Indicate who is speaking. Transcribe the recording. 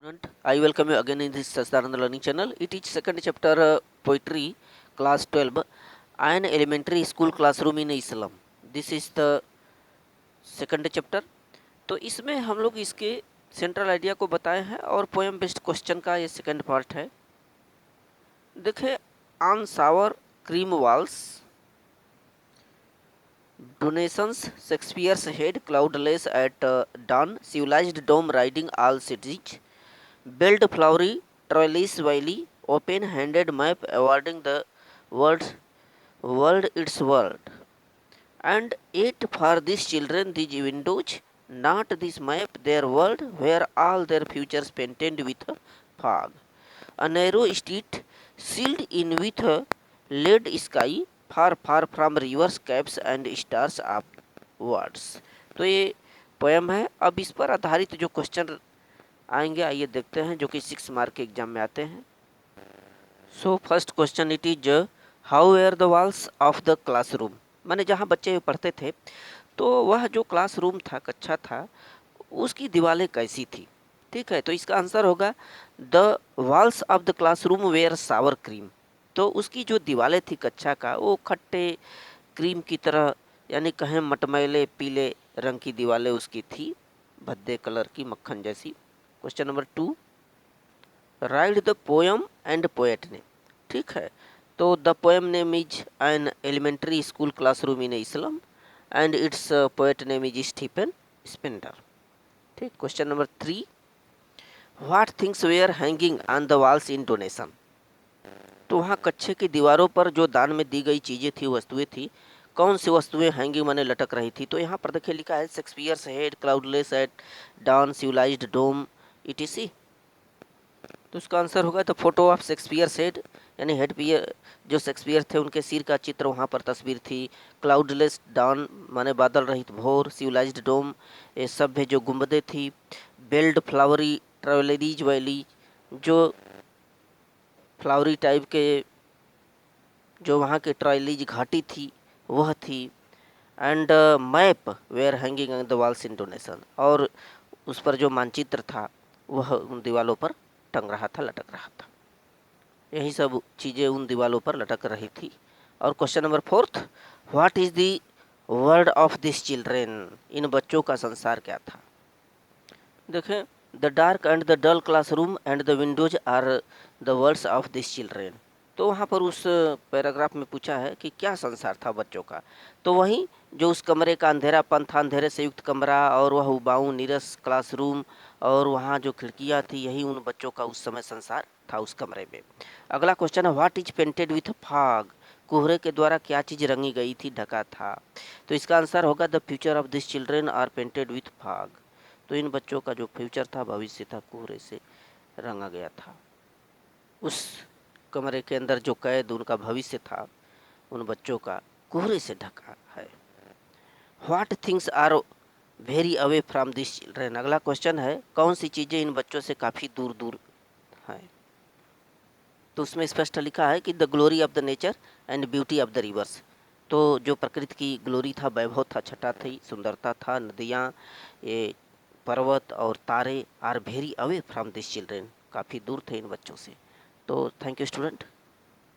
Speaker 1: Student, I welcome you again in this Sastarananda Learning Channel. It is second chapter poetry, class 12, an elementary school classroom in Islam. This is the second chapter. तो इसमें हम लोग इसके central idea को बताए हैं और poem based question का ये सेकंड पार्ट है. देखिए, on Sawar cream walls donations Shakespeare's head cloudless at dawn, civilized dome riding all cities, build flowery trellis valley, open-handed map awarding the world its world. And yet for these children these windows, not this map their world, where all their futures painted with a fog. A narrow street sealed in with a lead sky, far far from rivers, caps and stars upwards. तो ये poem है. अब इस पर आधारित जो question आएंगे आइए देखते हैं, जो कि 6 मार्क के एग्जाम में आते हैं. So first question it is how were the walls of the classroom. माने जहाँ बच्चे पढ़ते थे तो वह जो क्लासरूम था, कक्षा था, उसकी दीवारें कैसी थी. ठीक है, तो इसका आंसर होगा the walls of the classroom were sour cream. तो उसकी जो दीवारें थी कक्षा का, वो खट्टे क्रीम की तरह, यानी कहें मटमैले पीले रंग की दीवारें उसकी थी, भद्दे कलर की, मक्खन जैसी. Question number 2, write the poem and poet name. ठीक है, तो the poem name is an elementary school classroom in a slum and its poet name is Stephen Spender. ठीक. Question number 3, what things were hanging on the walls in donation. तो वहाँ कक्षे की दीवारों पर जो दान में दी गई चीज़ें थी, वस्तुएं थी, कौन सी वस्तुएं हैंगिंग माने लटक रही थी. तो यहाँ पर देखिए लिखा है Shakespeare's head cloudless at dawn, civilised dome, ETC. तो उसका आंसर होगा the photo of Shakespeare's head, यानी हेड पियर जो शेक्सपियर थे उनके सिर का चित्र वहाँ पर तस्वीर थी. क्लाउडलेस डॉन माने बादल रहित भोर, सिविलाइज्ड डोम ये सभ्य जो गुंबदें थी, बेल्ड फ्लावरी ट्रेवलरीज वैली जो फ्लावरी टाइप के जो वहाँ के ट्रायलीज घाटी थी वह थी. And map were hanging on the walls in donation, और उस पर जो मानचित्र था वह उन दीवारों पर टंग रहा था, लटक रहा था. यही सब चीज़ें उन दीवारों पर लटक रही थी. और question number 4, what is the world of this children. इन बच्चों का संसार क्या था. देखें, the dark and the dull classroom and the windows are the worlds of this children. तो वहाँ पर उस पैराग्राफ में पूछा है कि क्या संसार था बच्चों का. तो वहीं जो उस कमरे का अंधेरापन था, अंधेरे से युक्त कमरा, और वह उबाऊ नीरस क्लासरूम, और वहाँ जो खिड़कियाँ थी, यही उन बच्चों का उस समय संसार था उस कमरे में. अगला क्वेश्चन है what is painted with fog. कोहरे के द्वारा क्या चीज़ रंगी गई थी, ढका था. तो इसका आंसर होगा the future of this children are painted with fog. तो इन बच्चों का जो फ्यूचर था, भविष्य था, कोहरे से रंगा गया था. उस कमरे के अंदर जो कैद उनका भविष्य था, उन बच्चों का कोहरे से ढका है. What things are very away from this children. अगला क्वेश्चन है कौन सी चीज़ें इन बच्चों से काफ़ी दूर दूर है. तो उसमें स्पष्ट लिखा है कि the glory of the nature and beauty of the reverse. तो जो प्रकृति की ग्लोरी था, वैभव था, छटा थी, सुंदरता था, नदियाँ, ये पर्वत और तारे are very away from this children, काफ़ी दूर थे इन बच्चों से. तो थैंक यू स्टूडेंट.